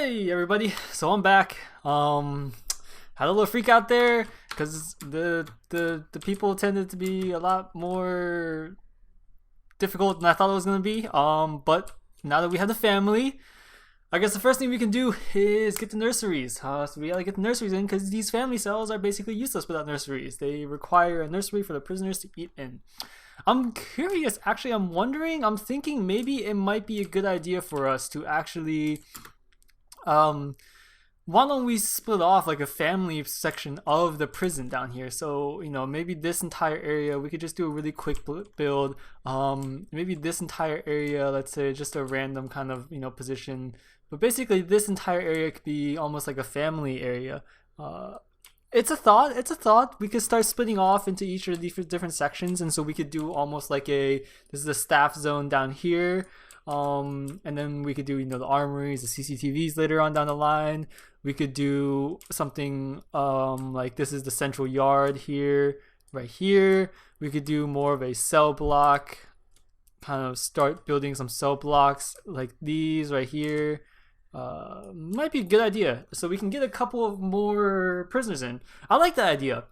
Hey everybody, so I'm back. Had a little freak out there because the people tended to be a lot more difficult than I thought it was gonna be. But now that we have the family, I guess the first thing we can do is get the nurseries. So we gotta get the nurseries in because these family cells are basically useless without nurseries. They require a nursery for the prisoners to eat in. I'm curious, actually, I'm thinking maybe it might be a good idea for us to actually um why don't we split off like a family section of the prison down here? So, maybe this entire area, we could just do a really quick build. Maybe this entire area, let's say just a random kind of, position. But basically this entire area could be almost like a family area. It's a thought. It's a thought. We could start splitting off into each of the different sections, and so we could do almost like this is the staff zone down here. And then we could do the armories, the CCTVs later on down the line. We could do something like this is the central yard here, right here. We could do more of a cell block, kind of start building some cell blocks like these right here. Might be a good idea, so we can get a couple of more prisoners in. I like that idea.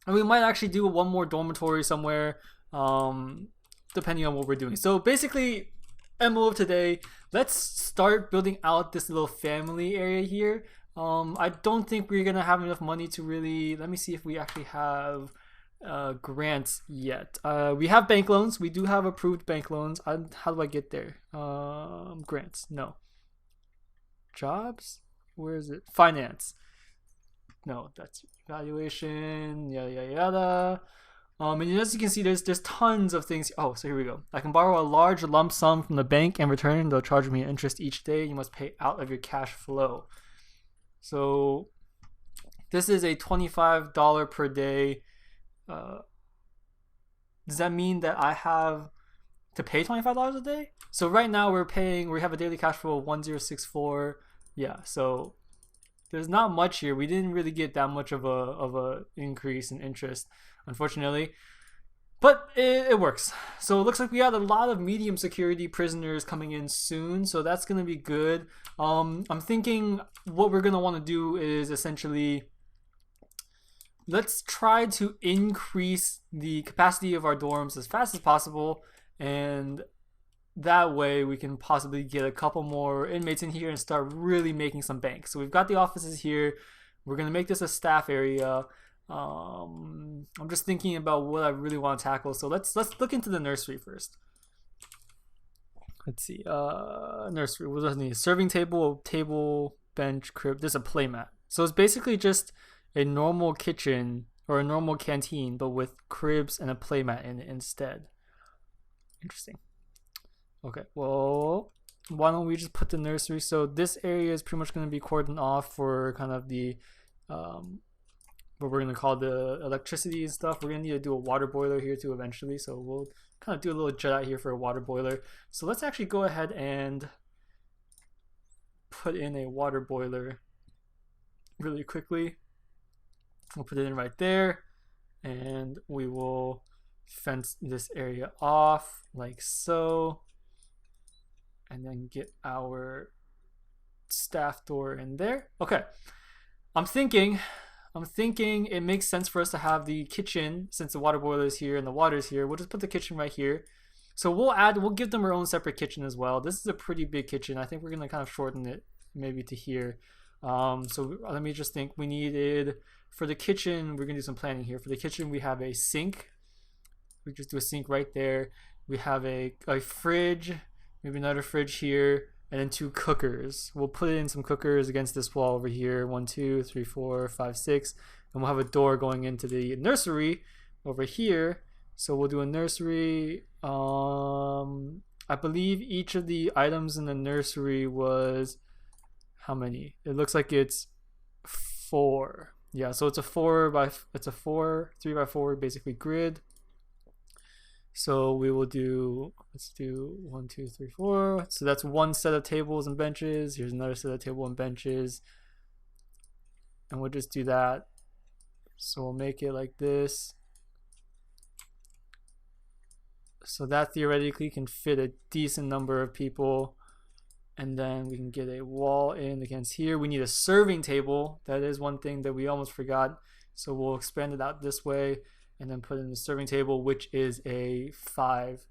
And we might actually do one more dormitory somewhere, depending on what we're doing. So basically, MO of today, let's start building out this little family area here. I don't think we're gonna have enough money to really. Let me see if we actually have grants yet. We have bank loans. We do have approved bank loans. How do I get there? Grants. No. Jobs. Where is it? Finance. No, that's evaluation, yada yada yada. And as you can see, there's tons of things. Oh, so here we go. I can borrow a large lump sum from the bank and return. They'll charge me interest each day. You must pay out of your cash flow. So this is a $25 per day. Does that mean that I have to pay $25 a day? So right now we have a daily cash flow of 1064. Yeah, so there's not much here. We didn't really get that much of a increase in interest, unfortunately, but it works. So it looks like we had a lot of medium security prisoners coming in soon, so that's gonna be good. I'm thinking what we're gonna want to do is essentially let's try to increase the capacity of our dorms as fast as possible, and that way we can possibly get a couple more inmates in here and start really making some bank. So we've got the offices here. We're gonna make this a staff area. I'm just thinking about what I really want to tackle. So let's look into the nursery first. Let's see. Nursery. What does it need? Serving table, bench, crib. There's a playmat. So it's basically just a normal kitchen or a normal canteen, but with cribs and a playmat in it instead. Interesting. Okay, well, why don't we just put the nursery? So this area is pretty much going to be cordoned off for kind of the what we're going to call the electricity and stuff. We're going to need to do a water boiler here too eventually, so we'll kind of do a little jet out here for a water boiler. So let's actually go ahead and put in a water boiler really quickly. We'll put it in right there, and we will fence this area off like so, and then get our staff door in there. Okay, I'm thinking it makes sense for us to have the kitchen, since the water boiler is here and the water is here. We'll just put the kitchen right here. So we'll give them our own separate kitchen as well. This is a pretty big kitchen. I think we're gonna kind of shorten it maybe to here. So let me just think. We needed for the kitchen, we're gonna do some planning here. For the kitchen, we have a sink. We just do a sink right there. We have a fridge, maybe another fridge here, and then 2 cookers. We'll put in some cookers against this wall over here. 1, 2, 3, 4, 5, 6. And we'll have a door going into the nursery over here. So we'll do a nursery. I believe each of the items in the nursery was how many? It looks like it's 4. Yeah, so it's a 3 by 4 basically grid. So we will do, let's do 1, 2, 3, 4. So that's one set of tables and benches. Here's another set of table and benches. and we'll just do that. So we'll make it like this. So that theoretically can fit a decent number of people. And then we can get a wall in against here. We need a serving table. That is one thing that we almost forgot. So we'll expand it out this way and then put in the serving table, which is a 5.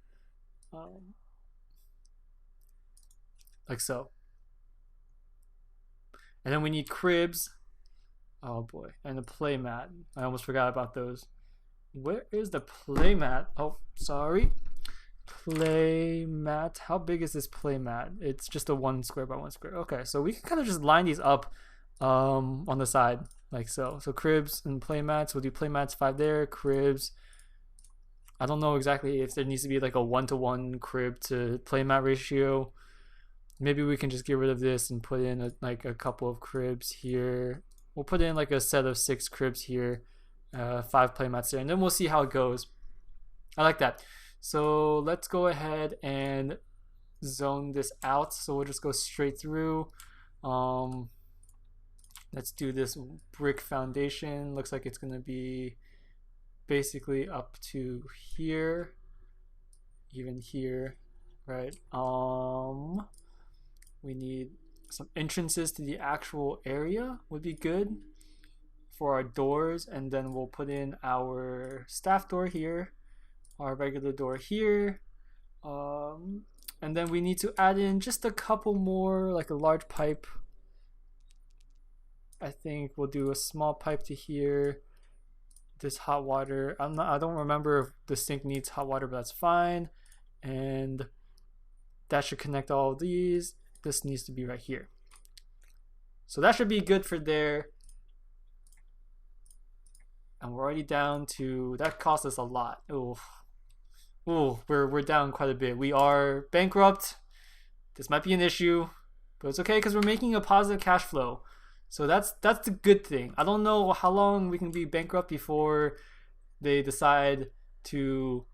Like so. And then we need cribs. Oh boy. And a play mat. I almost forgot about those. Where is the play mat? Oh, sorry. Play mat. How big is this play mat? It's just a 1 square by 1 square. Okay, so we can kind of just line these up on the side like so. So cribs and play mats. We'll do play mats 5 there. Cribs. I don't know exactly if there needs to be like a 1-to-1 crib to play mat ratio. Maybe we can just get rid of this and put in like a couple of cribs here. We'll put in like a set of 6 cribs here, 5 play mats there, and then we'll see how it goes. I like that. So let's go ahead and zone this out. So we'll just go straight through. Let's do this brick foundation. Looks like it's going to be basically up to here, even here, right? We need some entrances to the actual area would be good for our doors, and then we'll put in our staff door here, our regular door here, and then we need to add in just a couple more, like a large pipe. I think we'll do a small pipe to here. This hot water, I don't remember if the sink needs hot water, but that's fine. And that should connect all of these. This needs to be right here. So that should be good for there. And we're already down to, that cost us a lot. Ooh, we're down quite a bit. We are bankrupt. This might be an issue, but it's okay because we're making a positive cash flow. So that's the good thing. I don't know how long we can be bankrupt before they decide to,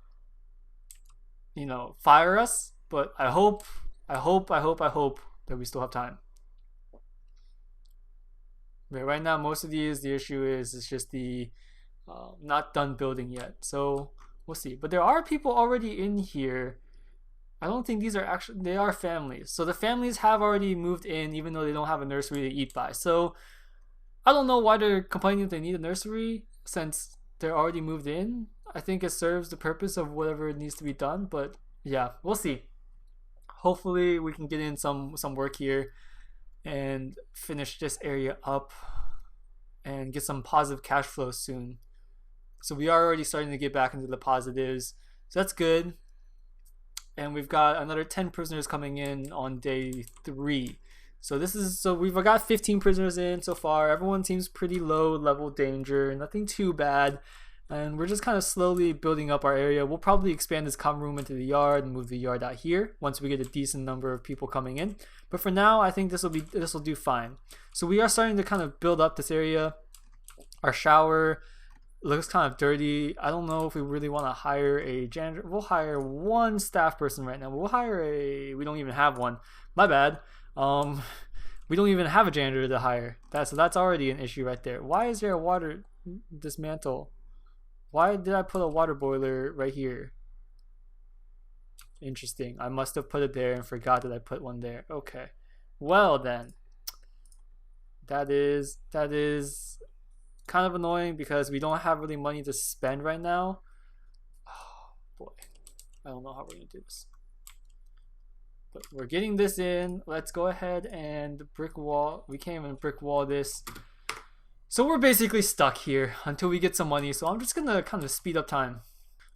you know, fire us. But I hope that we still have time. But right now, most of these, the issue is it's just the not done building yet. So we'll see. But there are people already in here. I don't think these are actually, they are families. So the families have already moved in, even though they don't have a nursery to eat by. So I don't know why they're complaining that they need a nursery since they're already moved in. I think it serves the purpose of whatever needs to be done. But yeah, we'll see. Hopefully we can get in some work here and finish this area up and get some positive cash flow soon. So we are already starting to get back into the positives. So that's good. And we've got another 10 prisoners coming in on day 3. So we've got 15 prisoners in so far. Everyone seems pretty low level danger, nothing too bad. And we're just kind of slowly building up our area. We'll probably expand this common room into the yard and move the yard out here once we get a decent number of people coming in. But for now, I think this will do fine. So we are starting to kind of build up this area. Our shower looks kind of dirty. I don't know if we really want to hire a janitor. We'll hire 1 staff person right now. We don't even have one. My bad. We don't even have a janitor to hire. So that's already an issue right there. Why is there a water dismantle? Why did I put a water boiler right here? Interesting. I must have put it there and forgot that I put one there. Okay. Well then. That is kind of annoying because we don't have really money to spend right now. Oh boy. I don't know how we're going to do this. But we're getting this in. Let's go ahead and brick wall. We can't even brick wall this. So we're basically stuck here until we get some money. So I'm just gonna kind of speed up time.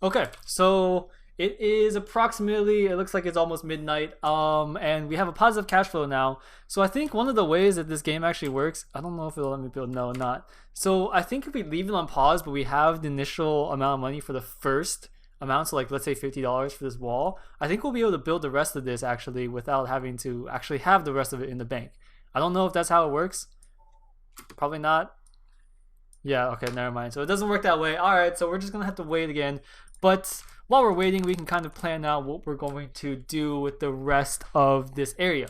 Okay, so it is approximately, it looks like it's almost midnight, and we have a positive cash flow now. So I think one of the ways that this game actually works, I don't know if it'll let me build, no, not. So I think if we leave it on pause, but we have the initial amount of money for the first amount, so like let's say $50 for this wall, I think we'll be able to build the rest of this actually without having to actually have the rest of it in the bank. I don't know if that's how it works. Probably not. Yeah, okay, never mind. So it doesn't work that way. Alright, so we're just gonna have to wait again. But while we're waiting, we can kind of plan out what we're going to do with the rest of this area.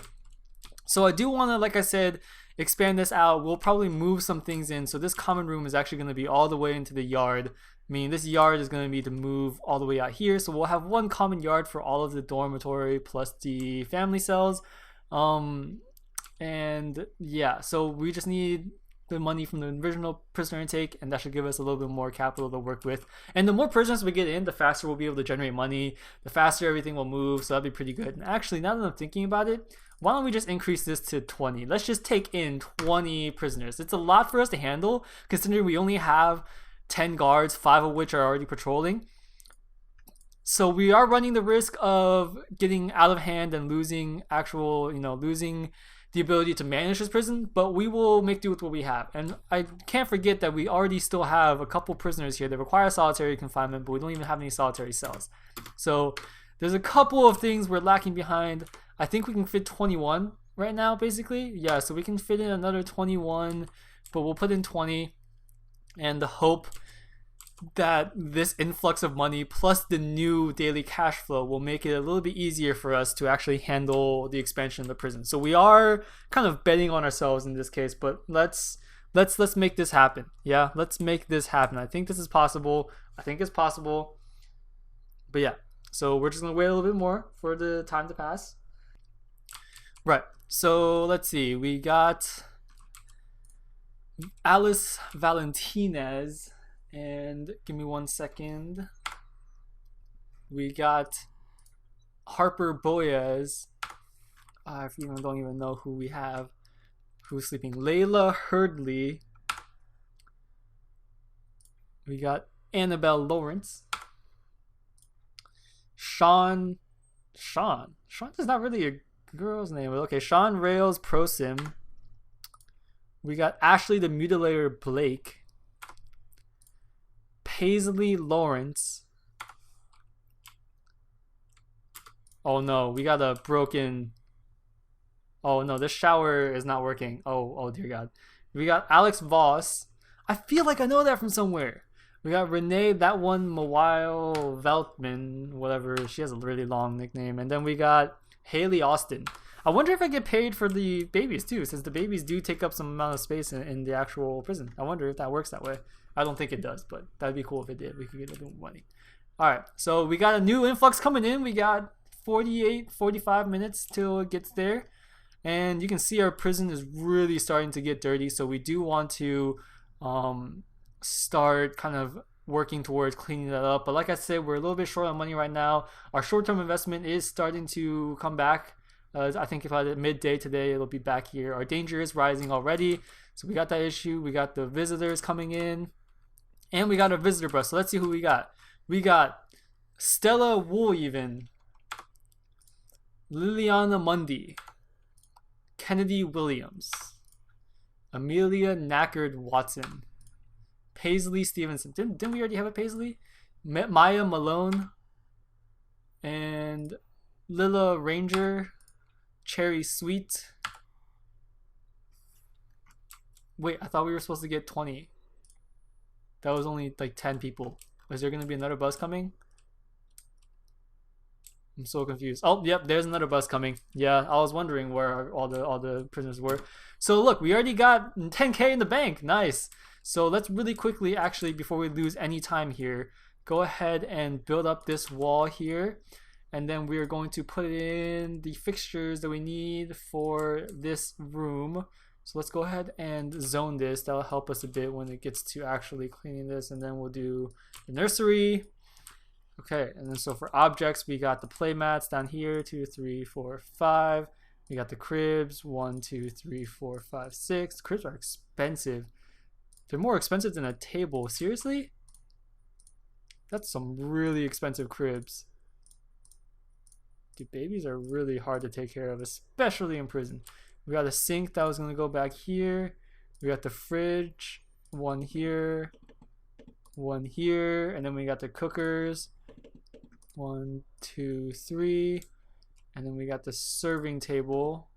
So I do want to, like I said, expand this out. We'll probably move some things in. So this common room is actually going to be all the way into the yard. I mean, this yard is going to be to move all the way out here. So we'll have one common yard for all of the dormitory plus the family cells. And yeah, so we just need the money from the original prisoner intake, and that should give us a little bit more capital to work with. And the more prisoners we get in, the faster we'll be able to generate money, the faster everything will move, so that'll be pretty good. And actually, now that I'm thinking about it, why don't we just increase this to 20? Let's just take in 20 prisoners. It's a lot for us to handle, considering we only have 10 guards, 5 of which are already patrolling. So we are running the risk of getting out of hand and losing losing the ability to manage this prison, but we will make do with what we have. And I can't forget that we already still have a couple prisoners here that require solitary confinement, but we don't even have any solitary cells. So there's a couple of things we're lacking behind. I think we can fit 21 right now, basically. Yeah, so we can fit in another 21, but we'll put in 20, and the hope that this influx of money plus the new daily cash flow will make it a little bit easier for us to actually handle the expansion of the prison. So we are kind of betting on ourselves in this case, but let's make this happen. Yeah, let's make this happen. I think this is possible. I think it's possible. But yeah, so we're just gonna wait a little bit more for the time to pass. Right, so let's see, we got Alice Valentinez, and give me 1 second. We got Harper Boyes. I don't even know who we have. Who's sleeping? Layla Hurdley. We got Annabelle Lawrence. Sean is not really a girl's name, but okay. Sean Rails Prosim. We got Ashley the Mutilator Blake. Paisley Lawrence. Oh no, we got a broken. Oh no, this shower is not working. Oh dear God. We got Alex Voss. I feel like I know that from somewhere. We got Renee, that one, Mawile Veltman, whatever. She has a really long nickname. And then we got Haley Austin. I wonder if I get paid for the babies too, since the babies do take up some amount of space in the actual prison. I wonder if that works that way. I don't think it does, but that'd be cool if it did. We could get a little money. All right, so we got a new influx coming in. We got 45 minutes till it gets there. And you can see our prison is really starting to get dirty. So we do want to start kind of working towards cleaning that up. But like I said, we're a little bit short on money right now. Our short-term investment is starting to come back. I think if I did midday today, it'll be back here. Our danger is rising already. So we got that issue. We got the visitors coming in. And we got a visitor bus. So let's see who we got. We got Stella Woolhaven, Liliana Mundy, Kennedy Williams, Amelia Knackard Watson, Paisley Stevenson. Didn't we already have a Paisley? Maya Malone, and Lila Ranger, Cherry Sweet. Wait, I thought we were supposed to get 20. That was only like 10 people. Is there going to be another bus coming? I'm so confused. Oh, yep, there's another bus coming. Yeah, I was wondering where all the prisoners were. So look, we already got 10K in the bank. Nice. So let's really quickly, actually, before we lose any time here, go ahead and build up this wall here. And then we are going to put in the fixtures that we need for this room. So let's go ahead and zone this. That'll help us a bit when it gets to actually cleaning this. And then we'll do the nursery. Okay, and then so for objects, we got the play mats down here, 2, 3, 4, 5. We got the cribs, 1, 2, 3, 4, 5, 6. Cribs are expensive. They're more expensive than a table. Seriously? That's some really expensive cribs. Dude, babies are really hard to take care of, especially in prison. We got a sink that was going to go back here. We got the fridge, one here, one here, and then we got the cookers, 1, 2, 3, and then we got the serving table,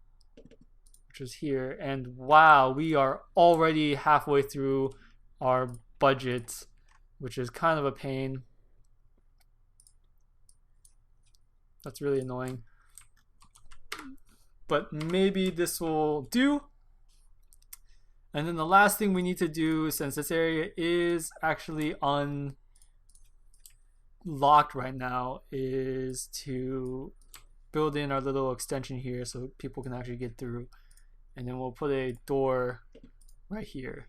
which is here. And wow, we are already halfway through our budget, which is kind of a pain. That's really annoying, but maybe this will do. And then the last thing we need to do, since this area is actually unlocked right now, is to build in our little extension here so people can actually get through. And then we'll put a door right here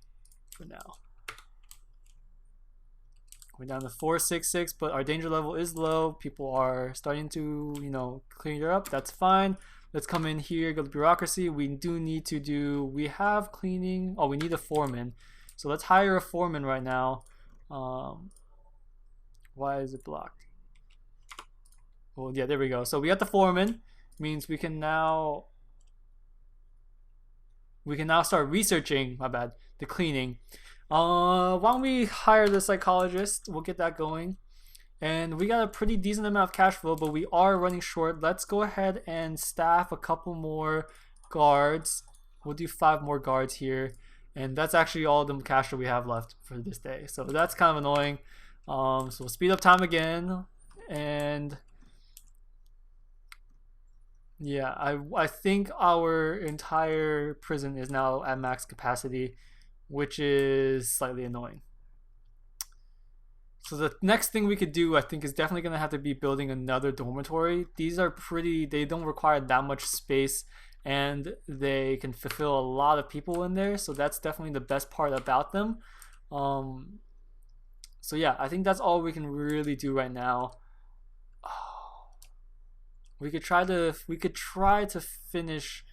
for now. We're down to 466, but our danger level is low. People are starting to, clean it up. That's fine. Let's come in here, go to bureaucracy. We do need to do, we have cleaning. Oh, we need a foreman. So let's hire a foreman right now. Why is it blocked? Well, yeah, there we go. So we got the foreman. Means we can now start researching, the cleaning. Why don't we hire the psychologist? We'll get that going. And we got a pretty decent amount of cash flow, but we are running short. Let's go ahead and staff a couple more guards. We'll do 5 more guards here. And that's actually all the cash that we have left for this day. So that's kind of annoying. So we'll speed up time again. And yeah, I think our entire prison is now at max capacity, which is slightly annoying. So the next thing we could do, I think, is definitely going to have to be building another dormitory. These are they don't require that much space, and they can fulfill a lot of people in there. So that's definitely the best part about them. So yeah, I think that's all we can really do right now. We could try to finish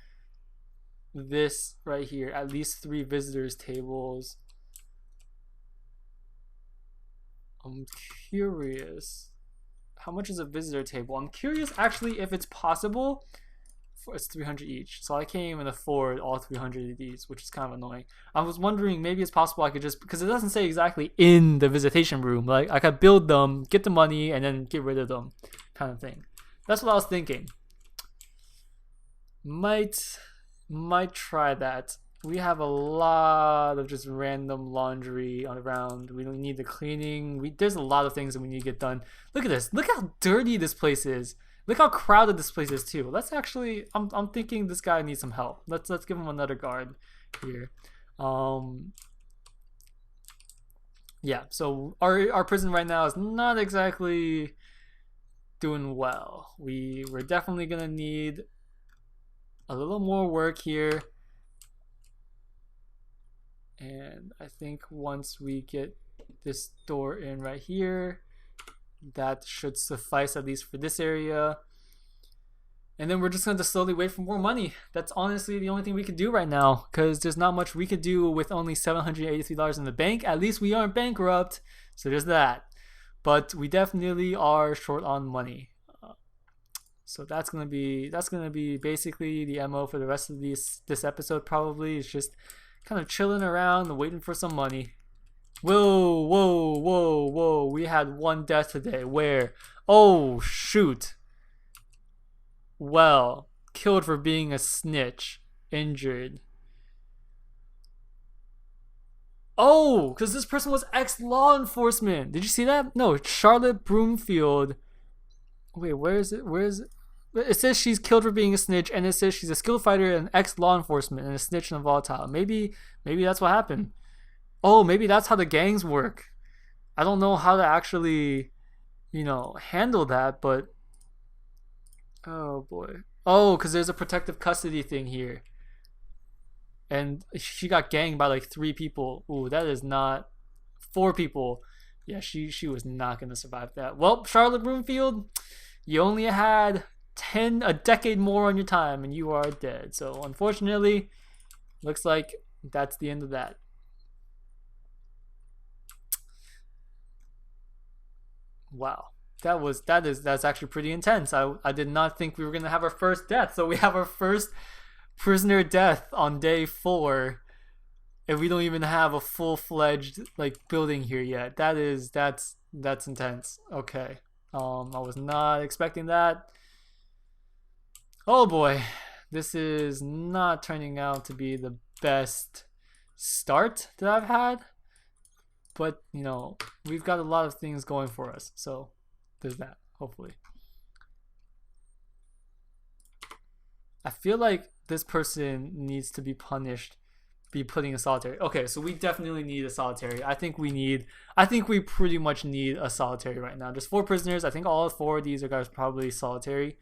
this right here. At least 3 visitors tables. I'm curious, how much is a visitor table? I'm curious actually if it's possible. It's 300 each, so I can't even afford all 300 of these, which is kind of annoying. I was wondering maybe it's possible I could just, because it doesn't say exactly in the visitation room, like I could build them, get the money, and then get rid of them, kind of thing. That's what I was thinking. Might try that. We have a lot of just random laundry around. We don't need the cleaning. There's a lot of things that we need to get done. Look at this. Look how dirty this place is. Look how crowded this place is too. Let's actually, I'm thinking this guy needs some help. Let's give him another guard here. Yeah, so our prison right now is not exactly doing well. We're definitely gonna need a little more work here. And I think once we get this door in right here, that should suffice at least for this area. And then we're just going to slowly wait for more money. That's honestly the only thing we could do right now, because there's not much we could do with only $783 in the bank. At least we aren't bankrupt, so there's that. But we definitely are short on money. So that's gonna be basically the MO for the rest of this episode. Probably it's just kind of chilling around and waiting for some money. Whoa. We had 1 death today. Where? Oh, shoot. Well, killed for being a snitch. Injured. Oh, because this person was ex-law enforcement. Did you see that? No, Charlotte Broomfield. Wait, where is it? It says she's killed for being a snitch, and it says she's a skilled fighter and ex-law enforcement and a snitch and a volatile. Maybe that's what happened. Oh, maybe that's how the gangs work. I don't know how to actually, handle that, but oh boy. Oh, because there's a protective custody thing here. And she got ganged by like 3 people. Ooh, that is not 4 people. Yeah, she was not gonna survive that. Well, Charlotte Broomfield, you only had a decade more on your time and you are dead. So unfortunately, looks like that's the end of that. Wow, that's actually pretty intense. I did not think we were gonna have our first death. So we have our first prisoner death on day 4, and we don't even have a full-fledged building here yet. That's intense. Okay, I was not expecting that. Oh boy, this is not turning out to be the best start that I've had, but we've got a lot of things going for us, so there's that. Hopefully, I feel like this person needs to be punished be putting a solitary. Okay, so we definitely need a solitary. I think we pretty much need a solitary right now. Just 4 prisoners. I think all 4 of these are guys probably solitary.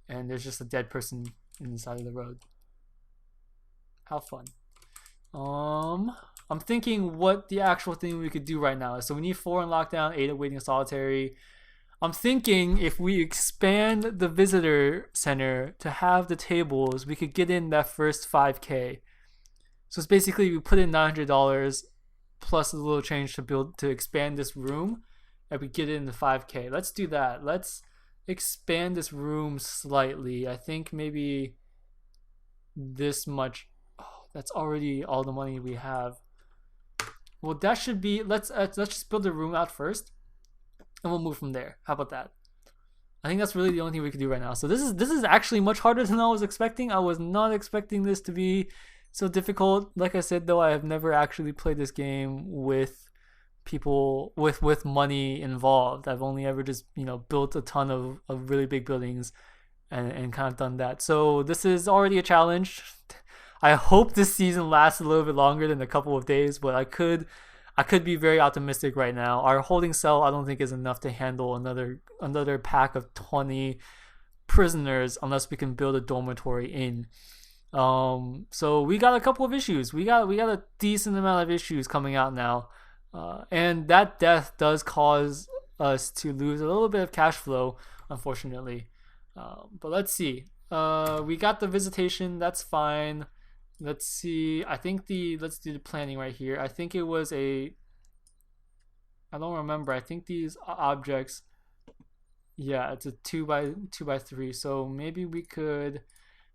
And there's just a dead person in the side of the road. How fun. I'm thinking what the actual thing we could do right now is. So we need 4 in lockdown, 8 awaiting a solitary. I'm thinking if we expand the visitor center to have the tables, we could get in that first 5K. So it's basically we put in $900 plus a little change to expand this room, and we get in the 5K. Let's do that. Let's expand this room slightly. I think maybe this much. Oh, that's already all the money we have. Well, that should be. Let's just build the room out first, and we'll move from there. How about that? I think that's really the only thing we can do right now. So this is actually much harder than I was expecting. I was not expecting this to be so difficult. Like I said, though, I have never actually played this game with people with money involved. I've only ever just built a ton of really big buildings and kind of done that. So this is already a challenge. I hope this season lasts a little bit longer than a couple of days, but I could be very optimistic right now. Our holding cell I don't think is enough to handle another pack of 20 prisoners unless we can build a dormitory in. So we got a couple of issues. We got a decent amount of issues coming out now. And that death does cause us to lose a little bit of cash flow, unfortunately. But let's see. We got the visitation. That's fine. Let's see. Let's do the planning right here. I think it was I don't remember. I think these objects. Yeah, it's a 2x3. So maybe we could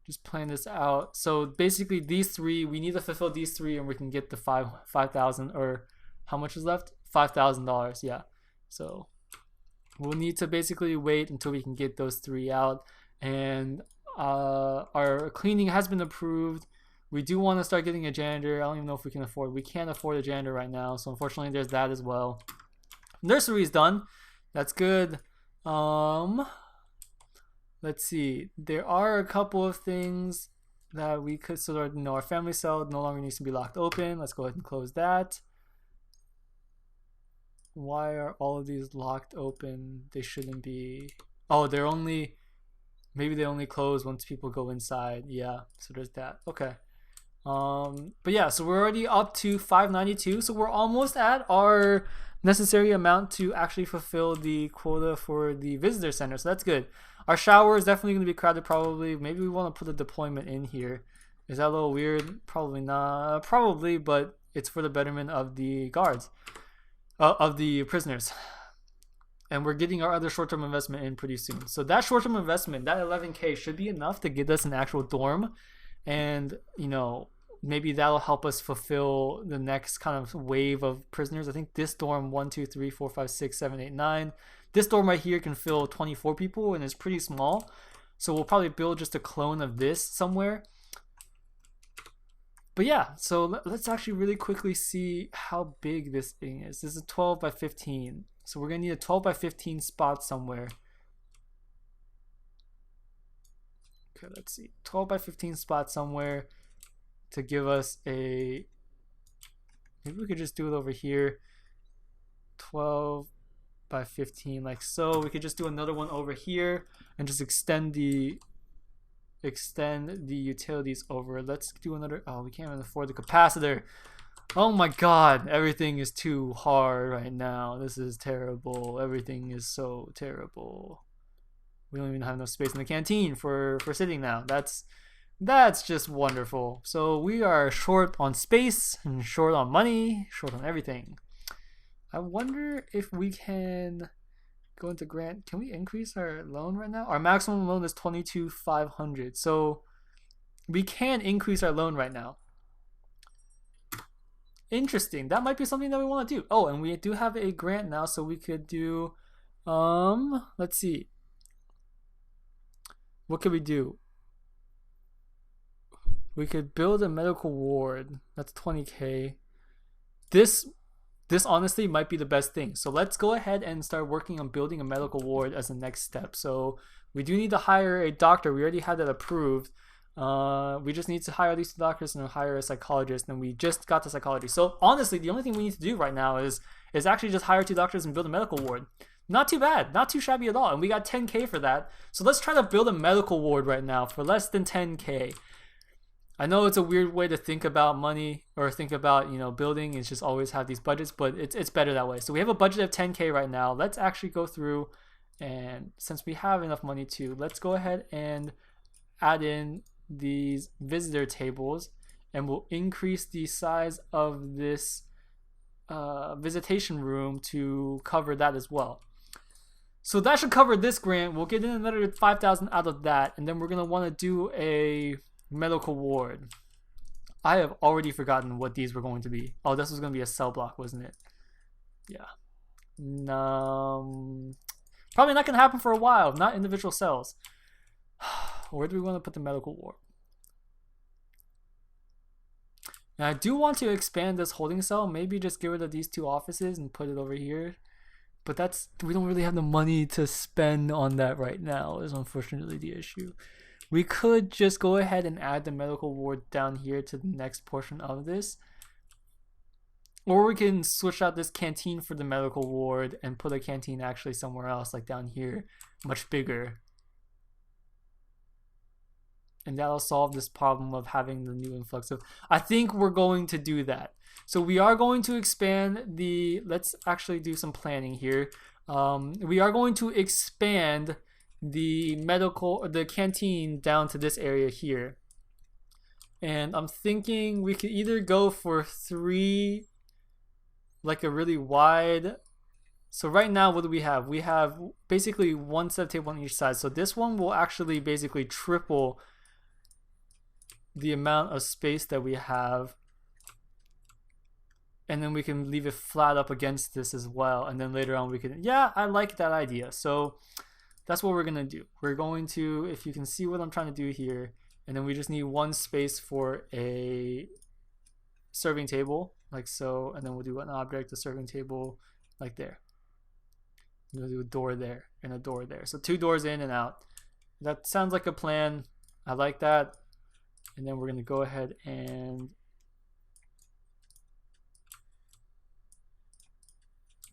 just plan this out. So basically, these 3 we need to fulfill these 3, and we can get the 5,000 or. How much is left? $5,000. Yeah. So we'll need to basically wait until we can get those 3 out. And our cleaning has been approved. We do want to start getting a janitor. I don't even know if we can afford. We can't afford a janitor right now. So unfortunately, there's that as well. Nursery is done. That's good. Let's see. There are a couple of things that we could sort of. Our family cell no longer needs to be locked open. Let's go ahead and close that. Why are all of these locked open? They shouldn't be. Oh, maybe they only close once people go inside. Yeah, so there's that. Okay. But yeah, so we're already up to 592. So we're almost at our necessary amount to actually fulfill the quota for the visitor center. So that's good. Our shower is definitely going to be crowded probably. Maybe we want to put a deployment in here. Is that a little weird? Probably not. Probably, but it's for the betterment of the guards. Of the prisoners. And we're getting our other short-term investment in pretty soon. So that short-term investment, that 11K should be enough to get us an actual dorm. And, maybe that'll help us fulfill the next kind of wave of prisoners. I think this dorm, 1, 2, 3, 4, 5, 6, 7, 8, 9. This dorm right here can fill 24 people and it's pretty small. So we'll probably build just a clone of this somewhere. But yeah, so let's actually really quickly see how big this thing is. This is 12 by 15. So we're going to need a 12 by 15 spot somewhere. Okay, let's see. 12 by 15 spot somewhere to give us a... Maybe we could just do it over here. 12 by 15 like so. We could just do another one over here and just extend the utilities over. Let's do another. Oh, we can't even afford the capacitor. Oh my god, everything is too hard right now. This is terrible. Everything is so terrible. We don't even have enough space in the canteen for sitting now. That's just wonderful. So we are short on space and short on money, short on everything. I wonder if we can go into grant. Can we increase our loan right now? Our maximum loan is $22,500. So we can increase our loan right now. Interesting. That might be something that we want to do. Oh, and we do have a grant now, so we could do let's see. What could we do? We could build a medical ward. That's 20K. This honestly might be the best thing. So let's go ahead and start working on building a medical ward as the next step. So we do need to hire a doctor. We already had that approved. We just need to hire these 2 doctors and hire a psychologist, and we just got the psychology. So honestly, the only thing we need to do right now is actually just hire 2 doctors and build a medical ward. Not too bad, not too shabby at all, and we got 10k for that. So let's try to build a medical ward right now for less than 10k. I know it's a weird way to think about money or think about, you know, building. It's just always have these budgets, but it's better that way. So we have a budget of 10k right now. Let's actually go through, and since we have enough money too, let's go ahead and add in these visitor tables, and we'll increase the size of this visitation room to cover that as well. So that should cover this grant. We'll get in another 5,000 out of that, and then we're gonna want to do a medical ward. I have already forgotten what these were going to be. Oh, this was going to be a cell block, wasn't it? Yeah. Probably not going to happen for a while. Not individual cells. Where do we want to put the medical ward? And I do want to expand this holding cell. Maybe just get rid of these 2 offices and put it over here. But we don't really have the money to spend on that right now, is unfortunately the issue. We could just go ahead and add the medical ward down here to the next portion of this. Or we can switch out this canteen for the medical ward and put a canteen actually somewhere else, like down here, much bigger. And that'll solve this problem of having the new influx of... I think we're going to do that. So we are going to expand the... Let's actually do some planning here. We are going to expand the canteen down to this area here. And I'm thinking we could either go for 3, like a really wide... So right now, what do we have? We have basically 1 set of table on each side. So this one will actually basically triple the amount of space that we have, and then we can leave it flat up against this as well, and then later on we can... Yeah, I like that idea. So that's what we're gonna do. We're going to, if you can see what I'm trying to do here, and then we just need 1 space for a serving table, like so, and then we'll do an object, a serving table, like there. We'll do a door there and a door there. So 2 doors in and out. That sounds like a plan. I like that. And then we're going to go ahead and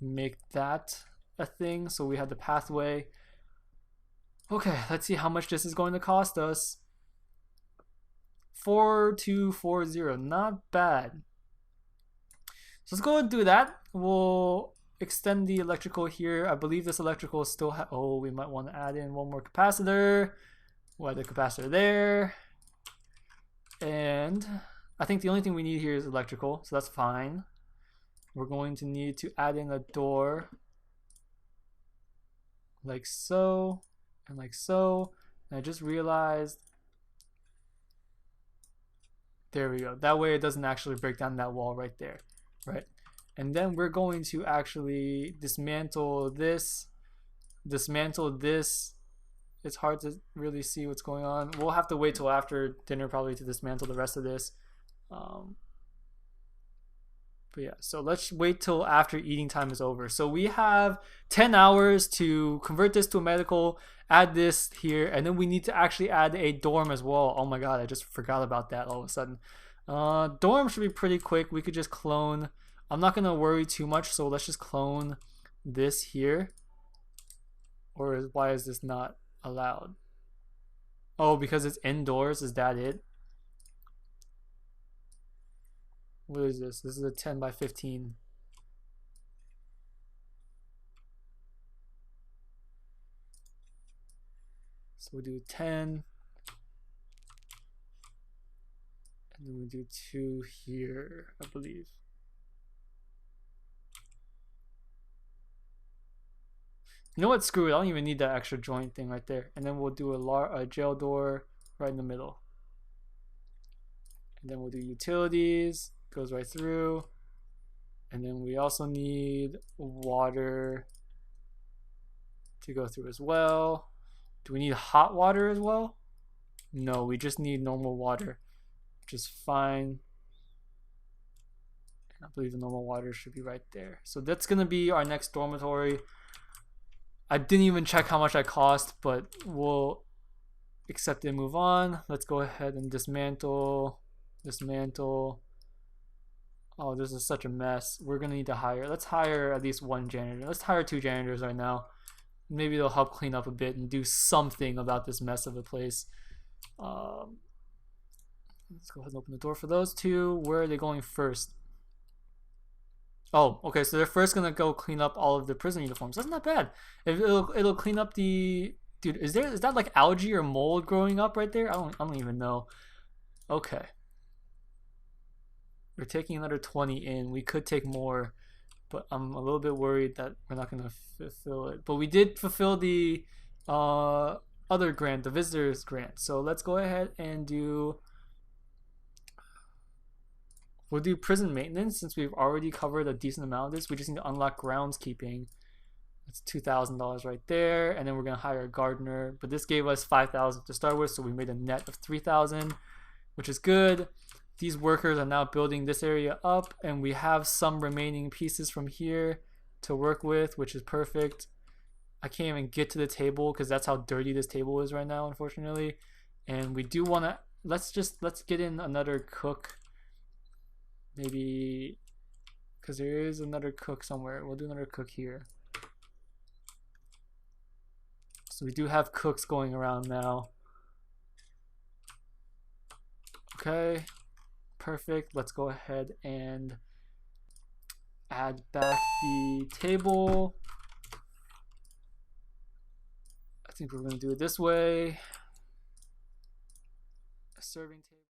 make that a thing. So we have the pathway. Okay, let's see how much this is going to cost us. 4240, not bad. So let's go ahead and do that. We'll extend the electrical here. I believe this electrical still oh, we might want to add in 1 more capacitor. We'll add the capacitor there. And I think the only thing we need here is electrical, so that's fine. We're going to need to add in a door like so and like so. And I just realized, there we go. That way it doesn't actually break down that wall right there, right? And then we're going to actually dismantle this. It's hard to really see what's going on. We'll have to wait till after dinner probably to dismantle the rest of this. But yeah, so let's wait till after eating time is over. So we have 10 hours to convert this to a medical, add this here, and then we need to actually add a dorm as well. Oh my god, I just forgot about that all of a sudden. Dorm should be pretty quick. We could just clone. I'm not gonna worry too much, so let's just clone this here. Or why is this not allowed? Oh, because it's indoors. Is that it? What is this? This is a 10 by 15. So we'll do 10. And then we do 2 here, I believe. You know what? Screw it. I don't even need that extra joint thing right there. And then we'll do a jail door right in the middle. And then we'll do utilities. Goes right through. And then we also need water to go through as well. Do we need hot water as well? No, we just need normal water, which is fine. And I believe the normal water should be right there. So that's going to be our next dormitory. I didn't even check how much that cost, but we'll accept and move on. Let's go ahead and dismantle. Oh, this is such a mess. We're gonna need to hire. Let's hire at least one janitor. Let's hire 2 janitors right now. Maybe they'll help clean up a bit and do something about this mess of a place. Let's go ahead and open the door for those 2. Where are they going first? Oh, okay. So they're first gonna go clean up all of the prison uniforms. That's not bad. It'll clean up the. Dude, is that like algae or mold growing up right there? I don't even know. Okay. We're taking another 20 in. We could take more, but I'm a little bit worried that we're not going to fulfill it. But we did fulfill the other grant, the visitors grant. So let's go ahead and we'll do prison maintenance since we've already covered a decent amount of this. We just need to unlock groundskeeping. That's $2,000 right there. And then we're going to hire a gardener. But this gave us $5,000 to start with, so we made a net of $3,000, which is good. These workers are now building this area up, and we have some remaining pieces from here to work with, which is perfect. I can't even get to the table because that's how dirty this table is right now, unfortunately. And we do want to, let's get in another cook, maybe, because there is another cook somewhere. We'll do another cook here. So we do have cooks going around now. Okay. Perfect. Let's go ahead and add back the table. I think we're going to do it this way. A serving table.